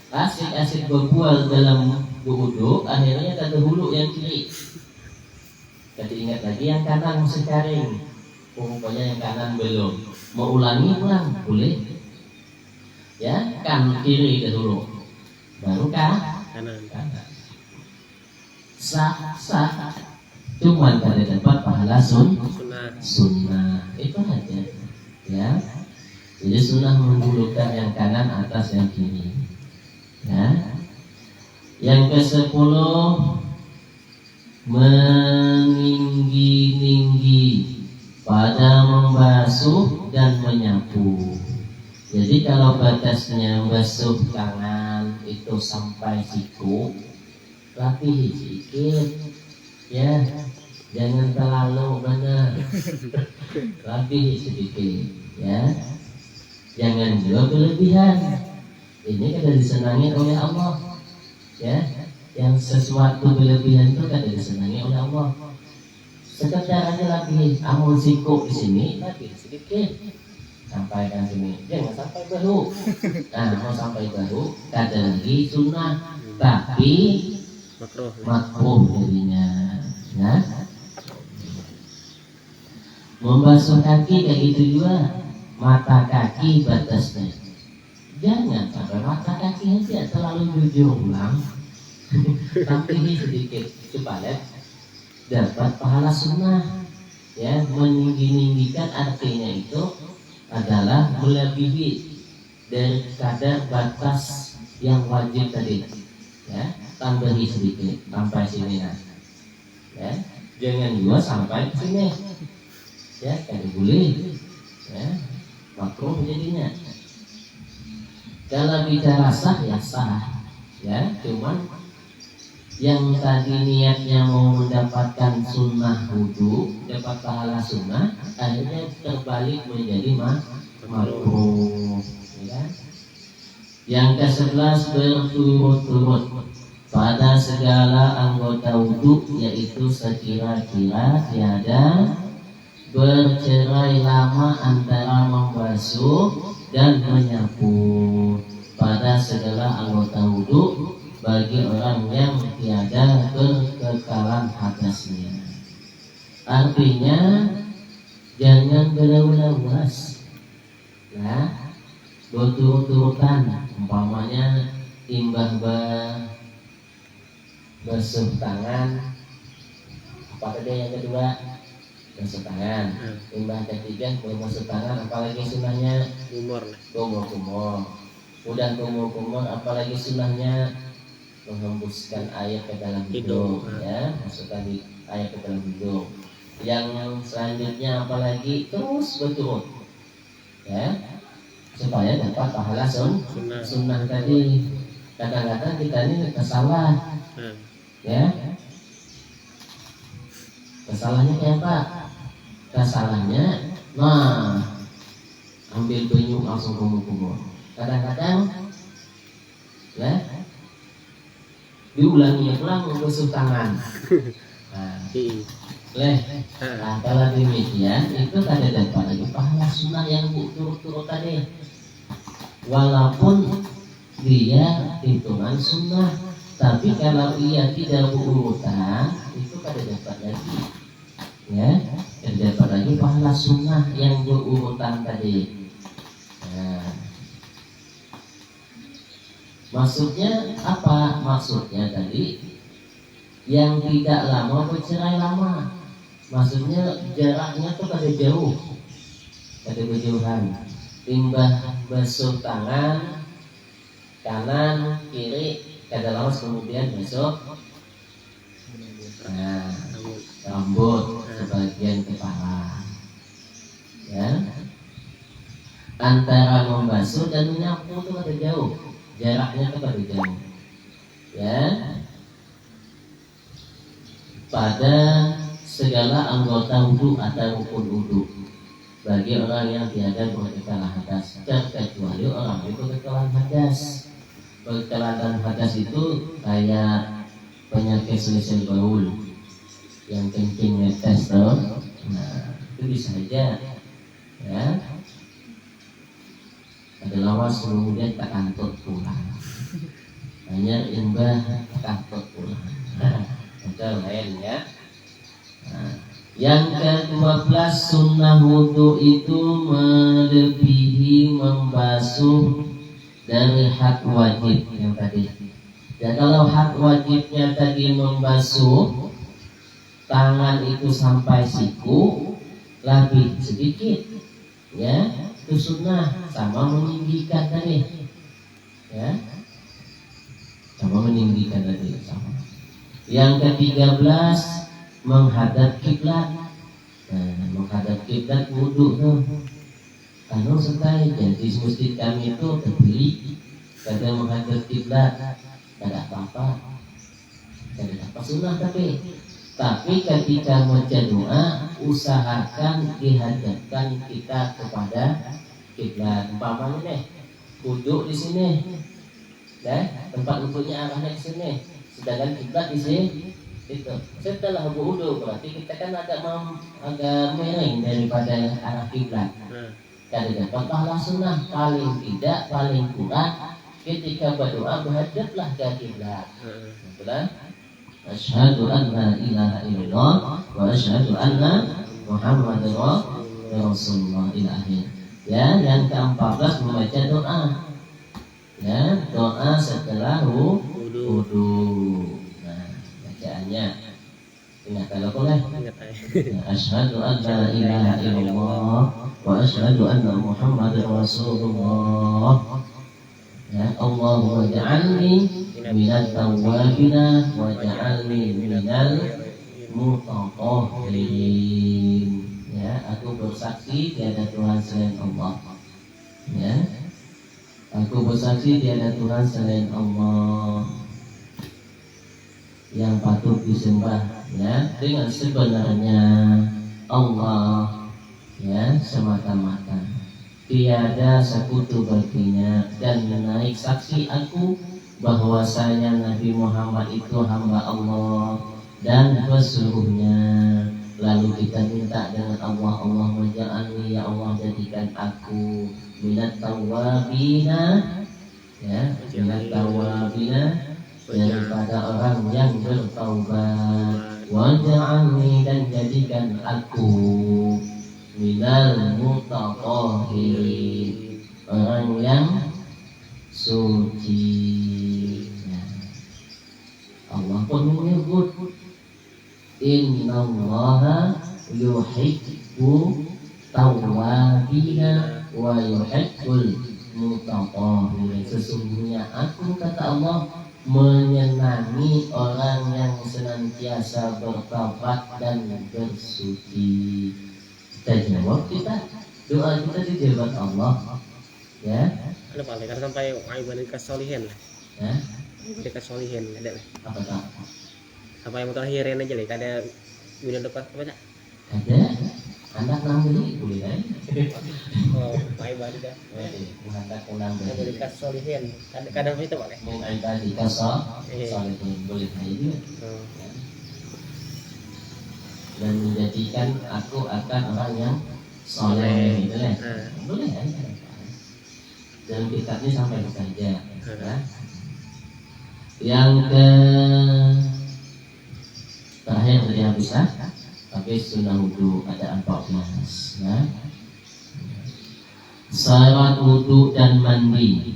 Asik-asik berbual dalam wudu, akhirnya tak dahulu yang kiri. Jadi ingat lagi yang kanan masih kering. Pokoknya yang kanan belum. Mau ulang, boleh. Ya, kan kiri dahulu. Baru Kanan. Sah. Cuman pada dapat pahala Sunnah. sunnah. Itu aja. Ya. Jadi sunnah mendahulukan yang kanan atas yang kiri. Ya. Yang ke-10 meninggi-ninggi pada membasuh dan menyapu. Jadi kalau batasnya basuh tangan itu sampai siku, rapi sedikit, ya, jangan terlalu benar, rapi sedikit, ya, jangan juga berlebihan. Ini kada disenangi oleh Allah, ya. Yang sesuatu berlebihan itu kada disenangi oleh Allah. Sekedar aja lagi amun siku di sini, tapi sedikit sampaikan sini, jangan sampai bahu. Nah, mau sampai bahu, kada lagi sunnah, tapi Makro. makruh jadinya. Ya. Membasuh kaki kayak gitu juga, mata kaki batasnya. Jangan sampai mata kaki aja terlalu jujur ulang. Tapi sedikit supaya dapat pahala sunnah. Ya, meninggi-ninggikan artinya itu adalah melebihi dari kadar batas yang wajib tadi. Ya, tambahi sedikit sampai sini nah. Ya, jangan juga sampai ke sini. Ya, kan boleh. Ya, makruh jadinya. Kalau bicara sah ya sah. Ya, cuman yang tadi niatnya mau mendapatkan sunnah wudu, dapat pahala sunnah, akhirnya terbalik menjadi makruh. Ya. Yang ke-11 berturut-turut pada segala anggota wudu, yaitu sekira-kira tiada bercerai lama antara membasuh dan menyapu pada segala anggota wudu bagi orang yang tiada kekekalan hadasnya. Artinya jangan berlawas. Nah, berturut-turutan, umpamanya timbang basuh tangan. Apa tadi yang kedua? Basuh tangan. Timbang ketiga basuh tangan, apalagi sunnahnya Umur. kumur-kumur. Udah kumur-kumur, apalagi sunnahnya menghembuskan air ke dalam hidung, ya, masukkan air ke dalam hidung. Yang selanjutnya apalagi terus berturut, ya, supaya dapat pahala sunnah tadi. Kadang-kadang kita ini kesalah, ya. Kesalahannya kayak apa? Kesalahannya, nah, ambil banyu langsung kumur-kumur. Kadang-kadang, ya, diulangi ulang membasuh tangan. Nah, kalau demikian itu kada dapat lagi pahala sunnah yang turut-turut tadi. Walaupun dia hitungan sunnah, tapi kalau ia tidak berurutan itu kada dapat lagi. Ya, kada dapat lagi pahala sunnah yang berurutan tadi. Nah, maksudnya apa? Maksudnya tadi yang tidak lama bercerai lama. Maksudnya jaraknya tuh kada jauh, kada berjauhan. Timbang basuh tangan kanan kiri kada lawas, kemudian besok nah rambut sebagian kepala ya. Antara membasuh dan menyapu itu kada jauh, jaraknya itu kada jauh ya. Pada segala anggota wudhu atau rukun wudhu bagi orang yang tiada perbekalan hadas, terkecuali orang yang perbekalan hadas. Perbekalan hadas itu kayak penyakit selisih baul yang kencing netes tuh, nah itu bisa aja ya. Ada lawas kemudian tak kantut pulang, hanya imbah tak kantut pulang. Itu lain ya. Nah, yang ke-12 sunnah wudhu itu melebihi membasuh dari hak wajib yang tadi. Dan kalau hak wajibnya tadi membasuh tangan itu sampai siku, lebih sedikit ya, itu sunnah, sama meninggikan tadi ya, sama meninggikan tadi sama. Yang ke-13 menghadap kiblat. Nah, menghadap kiblat wudhu tuh. Kalau setai jadi masjid kami itu terbeli kada menghadap kiblat, kada apa-apa, kada apa sunnah tapi ketika membaca doa usahakan dihadapkan kita kepada kiblat. Umpamanya nih wudhu di sini, tempat wudhunya arahnya ke sini, sedangkan kiblat di sini. Itu setelah wudhu berarti kita kan agak miring daripada arah kiblat. Kada dapat pahala sunnah, paling tidak paling kurang ketika berdoa berhadaplah ke kiblat. Betul? Asyhadu an la ilaha illallah wa asyhadu anna Muhammadar Rasulullah ila akhir. Ya, yang ke-14 membaca doa. Ya, doa setelah wudu. Bacaannya ingat kalau boleh asyhadu an la ilaha illallah wa asyhadu anna Muhammadar Rasulullah. Ya, Allahumma ja'alni minat tawwabina wa ja'alni minal mutatahhirin. Ya, aku bersaksi tiada Tuhan selain Allah. Ya, aku bersaksi tiada Tuhan selain Allah yang patut disembah ya dengan sebenarnya Allah ya semata-mata, tiada sekutu baginya, dan menaik saksi aku bahwasanya Nabi Muhammad itu hamba Allah dan pesuruhnya. Lalu kita minta dengan Allah, Allahumma ja'alni, ya Allah jadikan aku minat tawwabina ya, minat tawwabina daripada orang yang bertaubat, waj'alni, dan jadikan aku minal mutatahhirin, orang yang suci. Ya. Allah pun menyebut innallaha yuhibbu tawwabina wa yuhibbul mutatahhirin. Sesungguhnya aku, kata Allah, menyenangi orang yang senantiasa bertaubat dan bersuci. Kita jawab, doa kita dijawab Allah ya. Ada paling kan sampai ibadah kesolihin Ya, dekat solihin ada apa tak? sampai yang terakhirin aja lah, ada bulan depan apa tak? Ada anak nambeli boleh kan? Oh, ibadah dah. Anak nambeli Ada dekat solihin, kadang itu boleh. mengibadi kasolihin boleh aja. Dan menjadikan aku akan orang yang soleh gitu ya. Boleh aja. Dan kitabnya sampai saja. Ya. Yang terakhir tadi bisa, tapi sunnah wudhu ada 14 ya. Syarat wudhu dan mandi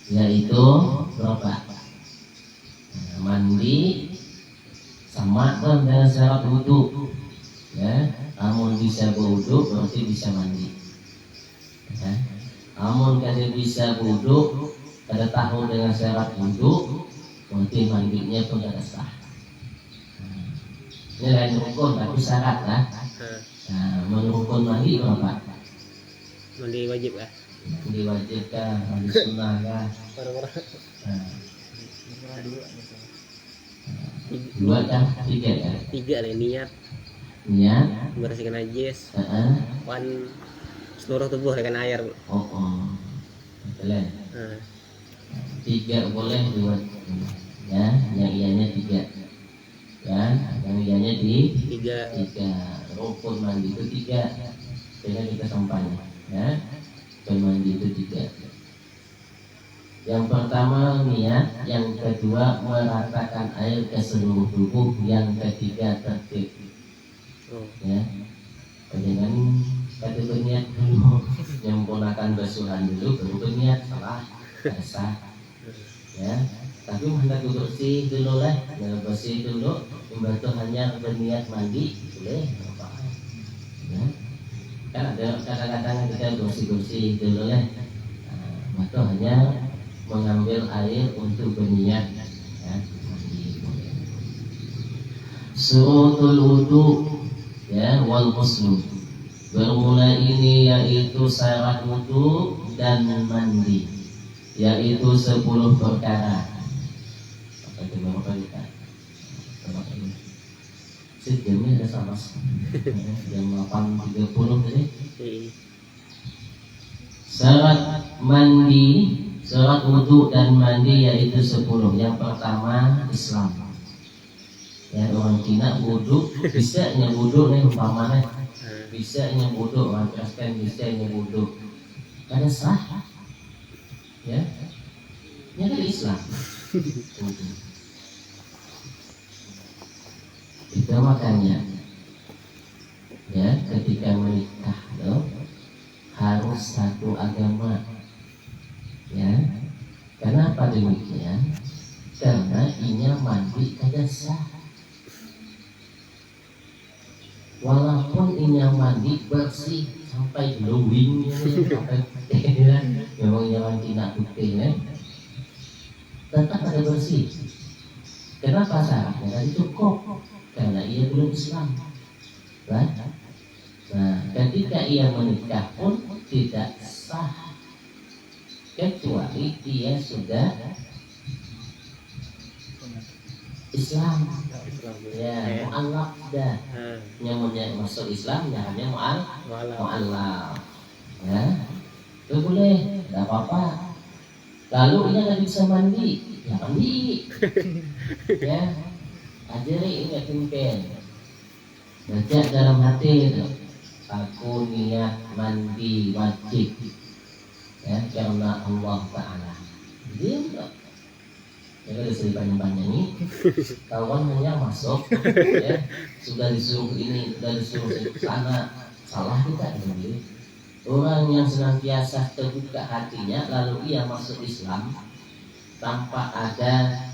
yaitu berapa? Mandi sama kan dengan syarat wudhu ya. Amun bisa berwudhu berarti bisa mandi ya. Amun kada bisa wudhu Kada tahu dengan syarat wudhu, berarti mandinya pun kada sah. Ini lain rukun tapi syarat lah. Nah, menurut rukun mandi berapa? Mandi wajib ya. Mandi wajib kah? Mandi sunnah kah? Nah, dua kah? Tiga kah? Tiga deh, niat Niat. membersihkan najis, Heeh. wan seluruh tubuh dengan air. Oh. Betul. Nah, Tiga boleh, dua. Ya, yang ianya tiga. Ya, yang ianya di tiga. Rukun mandi itu tiga. Sehingga kita sampaikan. Ya, rukun mandi itu tiga. Yang pertama niat, yang kedua meratakan air ke seluruh tubuh, yang ketiga tertib. Ya, jangan kata berniat dulu, menyempurnakan basuhan dulu, baru berniat, salah, sah. Ya, tapi hendak bersih dulu lah, bersih dulu, membantu hanya berniat mandi, boleh, apa? Ya, kan ada kadang-kadang kita bersih dulu lah, itu hanya mengambil air untuk berniat, ya, mandi. Surutul wudu, ya, wal ghusl. Bermula ini yaitu syarat wudu dan mandi, yaitu 10 perkara. Apa itu berapa kita? Jamnya ada sama. Jam 8.30 tadi. Syarat mandi, syarat wudu dan mandi yaitu 10. Yang pertama Islam. Ya, orang Cina wudu bisa wudu nih umpamanya, bisa wudu, orang Kristen bisa wudu, ada sah, ya, ini dari Islam. Itu makanya, ya, ketika menikah loh, harus satu agama, ya. Kenapa demikian? Karena inya mandi kada sah. Walaupun inya mandi bersih sampai glowing, sampai memang jangan Cina putih, ya, tetap ada bersih. Kenapa syaratnya tadi cukup? Karena ia belum Islam. Right? Nah, ketika ia menikah pun tidak sah kecuali dia sudah Islam. Ya, mu'allaf dah. Yang masuk Islam hanya mu'allaf. Ya, itu boleh, tidak apa-apa. Lalu ia nggak bisa mandi, ya mandi. Ya, ajari ingat pimpin. Baca dalam hati itu, aku niat mandi wajib, ya, karena Allah Taala. Dia enggak. Ya udah banyak ini, kawan hanya masuk, ya, sudah disuruh ini, sudah disuruh sana, salah kita ini. Orang yang senantiasa terbuka hatinya, lalu ia masuk Islam tanpa ada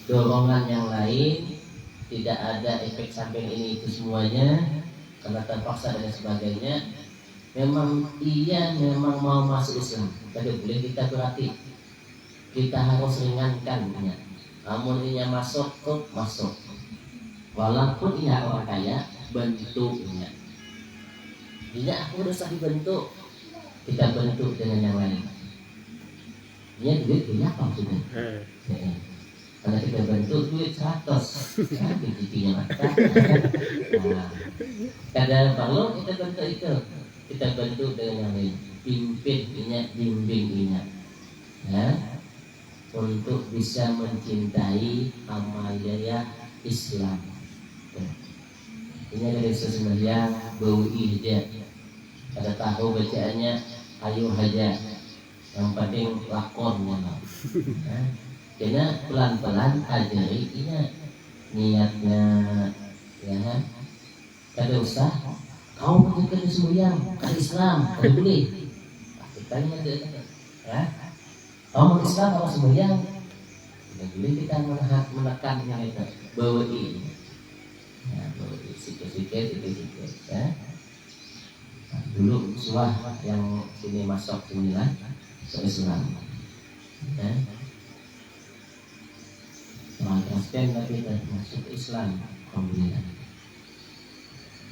dorongan yang lain, tidak ada efek samping ini itu semuanya, karena terpaksa dan sebagainya. Memang ia memang mau masuk Islam, tapi boleh kita berarti. Kita harus ringankan niat. Namun ia masuk, walaupun ia orang kaya, bentuknya. Bila aku udah sah dibentuk, kita bentuk dengan yang lain. Dia duit punya apa maksudnya? Karena kita bentuk duit 100, giginya mata. Nah, kadang perlu kita bentuk itu, kita bentuk dengan yang lain. Pimpin ingat, bimbing ingat. Ya, untuk bisa mencintai amalia Islam. Ini ada sebenarnya bau ijazah. Ada tahu bacaannya ayo haja. Yang penting lakonnya. Karena pelan-pelan ajari ini niatnya, ya. Kada usah kau bukan sembahyang ke Islam, kada boleh. Kita ya. Orang Islam kalau sembahyang, tidak boleh kita menekan yang itu. Bawa ini, ya, bawa sikit-sikit, ya. dulu suah yang sini masuk sini lah Islam ya. Orang Kristen tapi masuk Islam alhamdulillah.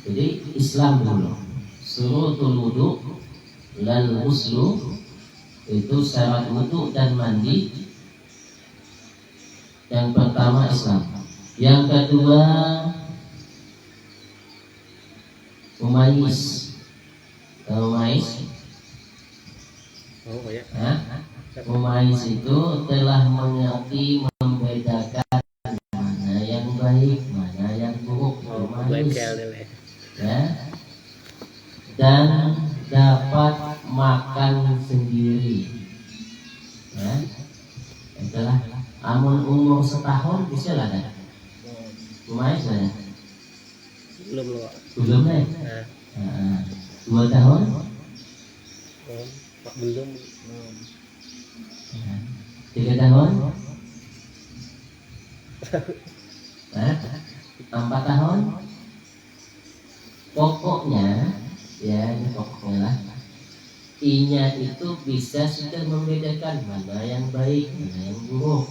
Jadi Islam dulu surutul wudu lal ghuslu itu syarat wudu dan mandi. Yang pertama Islam. Yang kedua Umayis. Tahu Umayis? Oh ya. Umayis itu telah mengerti membedakan mana yang baik, mana yang buruk. Umayis. Ya. Dan dapat makan sendiri. Ya. Itulah amun umur setahun bisa lah kan? Umayis lah. Belum nih. 2 tahun? Belum. 3 tahun? 4 tahun? Pokoknya, ya ini pokoknya lah. I-nya itu bisa sudah membedakan mana yang baik, mana yang buruk.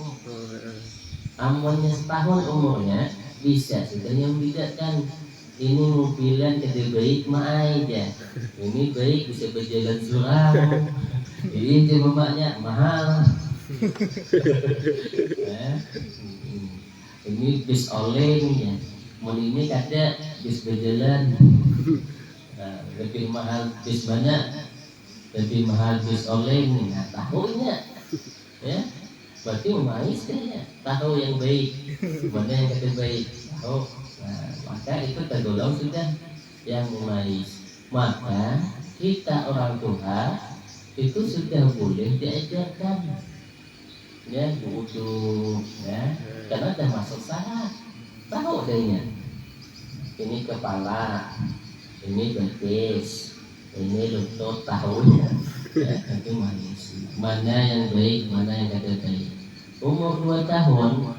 Amunnya setahun umurnya bisa sudah yang membedakan. Ini mobilan kada baik maai aja. Ini baik bisa berjalan suram. Ini cuma banyak mahal. Ini bis oleng ya. Mau ini kada bis berjalan. Lebih mahal bis banyak. Lebih mahal bis oleng. Nah, tahunya ya. Berarti Umayis ya. Tahu yang baik. Mana yang kada baik. Tahu. Nah, maka itu tergolong sudah yang Umayis. Maka kita orang tua itu sudah boleh diajarkan ya wudu ya, karena sudah masuk syarat. Tahu dehnya. Ini kepala, ini betis, ini lutut, tahunya. Ya, itu Umayis. Mana yang baik, mana yang tidak baik. Umur 2 tahun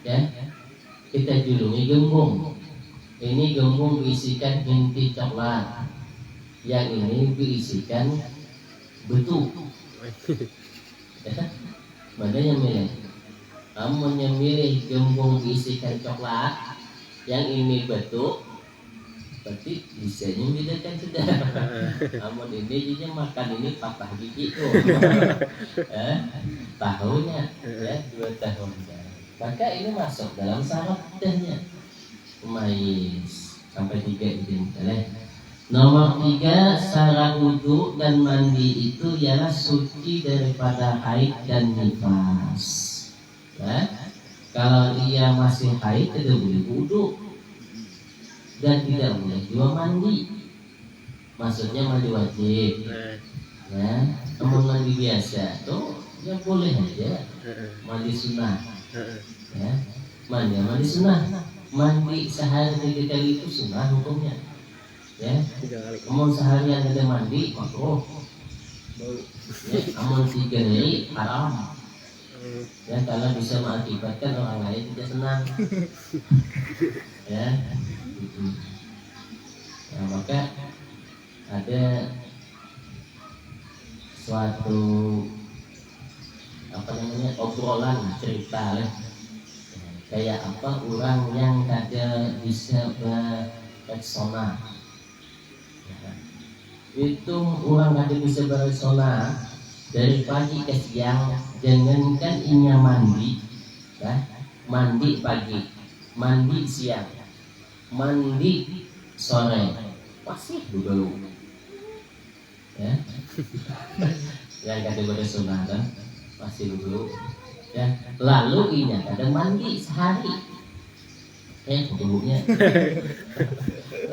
ya, kita julungi gembung. Ini gembung diisikan inti coklat. Yang ini diisikan betu. Ya, mana yang milih? Amun yang milih gembung diisikan coklat, yang ini betu, berarti bisa membedakan sudah. Amun ini juga makan ini patah gigi tuh. Tahunya ya 2 tahun. Maka ini masuk dalam syaratnya. Umayis sampai 3 itu boleh. Nomor 3 syarat wudu dan mandi itu ialah suci daripada haid dan nifas. Ya? Kalau dia masih haid tidak boleh wudu dan tidak boleh juga mandi. Maksudnya mandi wajib. Ya, namun mandi biasa tuh ya boleh aja. Mandi sunnah. Ya, mandi sunnah. Mandi sehari 3 kali itu sunnah hukumnya. Ya, amun seharian ada mandi makruh. Ya, amun 3 hari haram. Ya, kalau bisa mengakibatkan orang lain tidak senang. Ya, nah, maka ada suatu obrolan cerita lah. Kayak apa orang yang kada bisa bereksona. Itu orang kada bisa bereksona dari pagi ke siang, jangankan inya mandi, ya, mandi pagi, mandi siang, mandi sore, masih bau. Ya, yang kada bereksona kan masih bau. Ya, lalu inya kadang mandi sehari, baunya.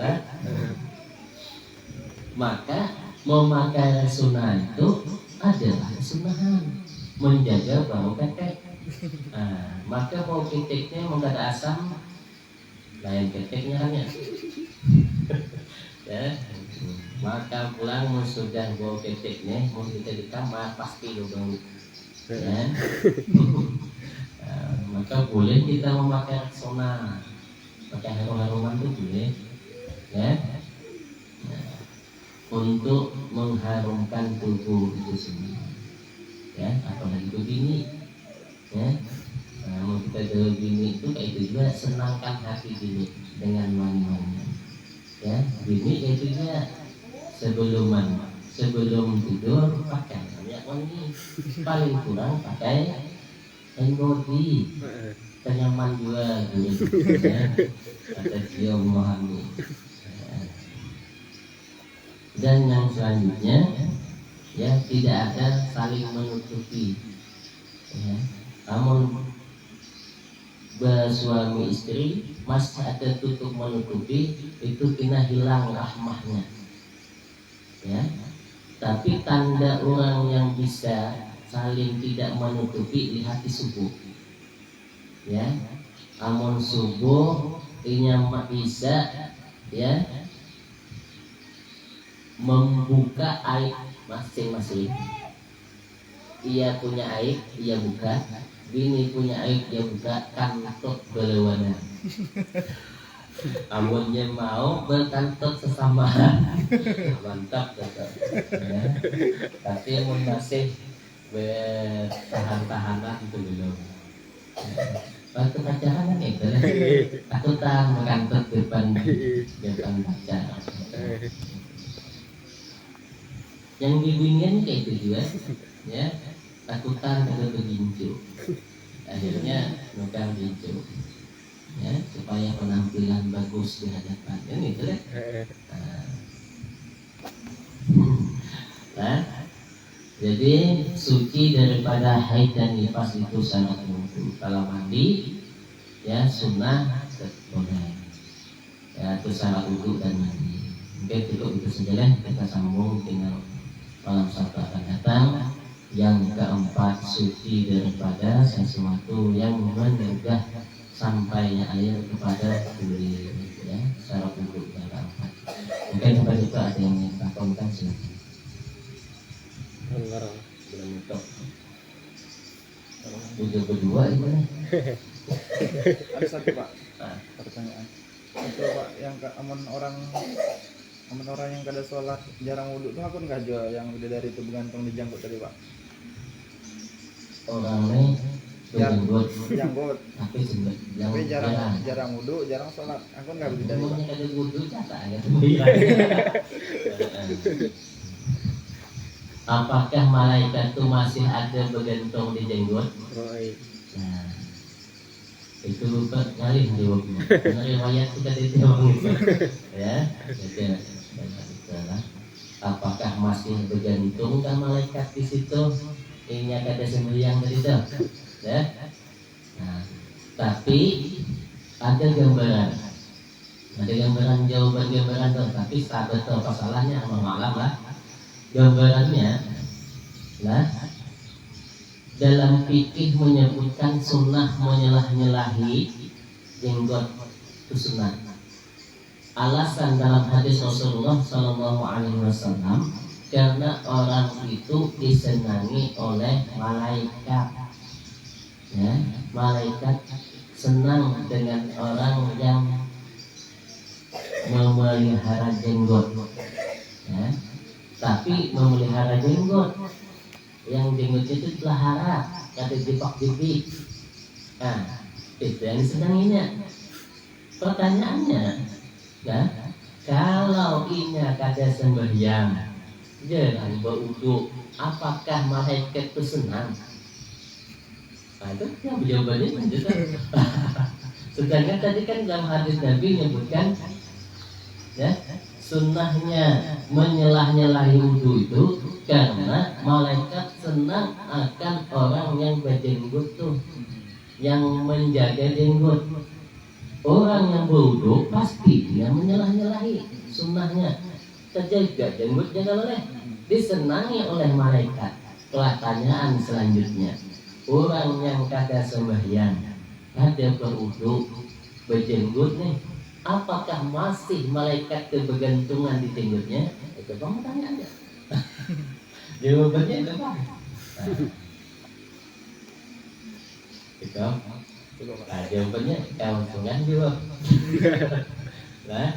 Nah, maka memakai sunnah itu adalah sunnahan menjaga bau ketek. Nah, maka bau keteknya mau ada asam, lain keteknya hanya. Ya, maka pulang sudah bau keteknya mau kita di kamar pasti bau. Ya. Maka boleh kita memakai rexona, pakai harum-haruman itu boleh, ya. Nah, untuk mengharumkan tubuh itu sendiri, ya, apalagi bini, ya. Nah, kita jauh bini itu kayak itu juga, senangkan hati bini dengan wangi-wangian, ya. Bini itu juga sebelum tidur pakai minyak wangi, paling kurang pakai hand body, kenyaman juga gitu, ya. Kata dia memahami. Dan yang selanjutnya, ya, tidak ada saling menutupi, ya. Namun bersuami istri masih ada tutup menutupi, itu kena hilang rahmahnya, ya. Tapi tanda orang yang bisa saling tidak menutupi, lihat di subuh, ya. Amun subuh inya bisa, ya, membuka aib masing-masing. Ia punya aib, ia buka. Bini punya aib, dia buka. Kantot berlawanan. Amunnya mau berkantot sesama, mantap tetap, ya. Tapi amun masih bertahan-tahanan itu belum. Waktu pacaran kan itu, aku tahan berkantot depan pacar. Yang dibingin kayak itu juga, ya, takutan kalau begincu, akhirnya nukang gincu, ya, supaya penampilan bagus di hadapan, kan gitu deh. Nah, jadi suci daripada haid dan nifas itu sangat wudhu. Kalau mandi, ya, sunnah boleh, ya, itu syarat wudhu dan mandi. Mungkin cukup itu saja lah, kita sambung dengan malam Sabtu akan datang. Yang keempat, suci daripada sesuatu yang mencegah sampainya air kepada kulit, ya, syarat wudhu yang keempat. Mungkin sampai itu ada yang takutkan silakan. Belum untuk wudhu kedua ini. Ada satu Pak, pertanyaan. Itu Pak, yang amun orang yang kada sholat jarang wudhu tuh akun nggak jual yang bidadari itu bergantung di janggut tadi Pak? Orangnya berjenggot, tapi jarang wudhu, jarang sholat, akun nggak bidadari Pak? Ada wudhu jatah ya. Apakah malaikat itu masih ada bergantung di jenggot? Nah, itu lupa kali jawabnya. Karena riwayat kita itu ya. Jadi apakah masih bergantung kan malaikat di situ? Ini ada sembahyang dari itu, ya. Nah, tapi ada gambaran, jawaban gambaran tuh. Tapi tak betul masalahnya, Allah lah. Gambarannya, nah, dalam fikih menyebutkan sunnah menyelah-nyelahi jenggot itu sunnah. Alasan dalam hadis Rasulullah SAW, karena orang itu disenangi oleh malaikat, ya, malaikat senang dengan orang yang memelihara jenggot, ya. Tapi memelihara jenggot, yang jenggot itu pelihara, kata jipak-jipik. Nah, itu yang disenanginya. Pertanyaannya, ya, kalau inya kada sembahyang, jangan berwudu, apakah malaikat itu senang? Nah, itu yang jawabannya lanjutan. Sedangkan tadi kan dalam hadis Nabi menyebutkan, ya, sunnahnya menyelah-nyelahi wudu itu karena malaikat senang akan orang yang berjenggot tuh, yang menjaga jenggot. Orang yang berwudu pasti dia menyelah-nyelahi, sunnahnya terjaga jenggotnya, oleh disenangi oleh malaikat. Pertanyaan selanjutnya, orang yang kada sembahyang, kada berwudu, berjenggot nih, apakah masih malaikat kebergantungan di jenggotnya? Itu kamu tanya aja. Jawabannya itu Pak. Itu. Nah, jawabannya kamu jangan jawab. Nah.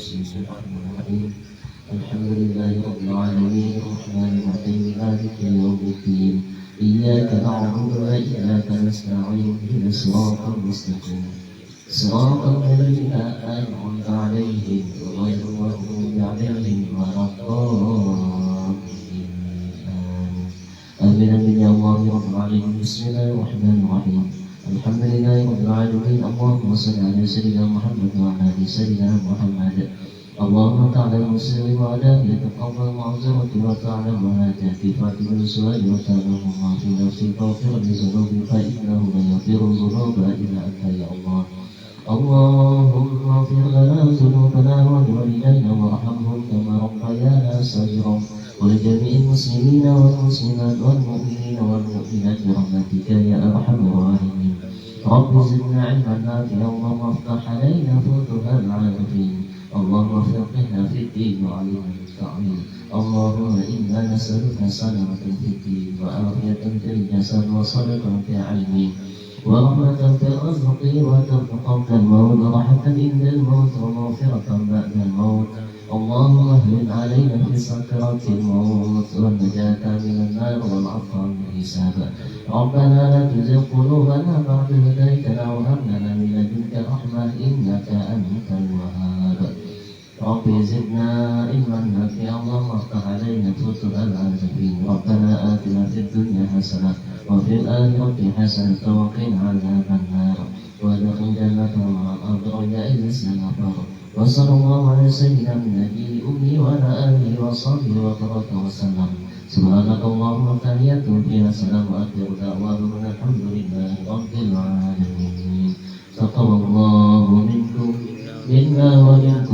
المسلمين الرحمن الرحيم الحمد لله رب العالمين الرحمن الرحيم مالك يوم الدين إياك نعبد وإياك نستعين اهدنا الصراط المستقيم صراط الذين أنعمت عليهم غير المغضوب عليهم ولا الضالين آمين آمين يا الله رب العالمين بسم الله الرحمن الرحيم الحمد لله رب العالمين اللهم صل على سيدنا محمد وعلى آل سيدنا محمد اللهم تعالى المسلم وعلى يتقبل معذرتي وتعلم حاجاتي فاعتبر سؤالي وتعلم ما في نفسي فاغفر لي ذنوبي فإنه لا يغفر الذنوب إلا أنت يا الله اللهم اغفر لنا ذنوبنا ولوالدينا وارحمهم كما ربيانا صغيرا ولجميع المسلمين والمسلمات والمؤمنين والمؤمنات برحمتك يا أرحم الراحمين رب زدنا علما نافعا اللهم افتح علينا فتوح العارفين اللهم فقهنا في الدين وعلمنا التعليم اللهم إنا نسألك سلامة في الدين وعافية في الجسد وصدقا في علمي ورحمة في الرزق وترك قبل الموت ورحمة عند الموت ومغفرة بعد الموت اللهم اهون علينا في سكرات الموت والنجاة من النار والعفو عن الحساب ربنا لا تزغ قلوبنا بعد إذ هديتنا وهب لنا من لدنك رحمة إنك أنت الوهاب رب زدنا علما نافعا اللهم افتح علينا فتوح العارفين ربنا آتنا في الدنيا حسنة وفي الآخرة حسنة وقنا عذاب النار وادخل جنة مع الأبرار يا الذين غفروا وصلى الله على سيدنا النبي الأمي وعلى آله وصحبه وبارك وسلم سبحانك اللهم وتحية فيها سلام وآخر دعوانا الحمد لله رب العالمين تقبل الله منكم منا ومنكم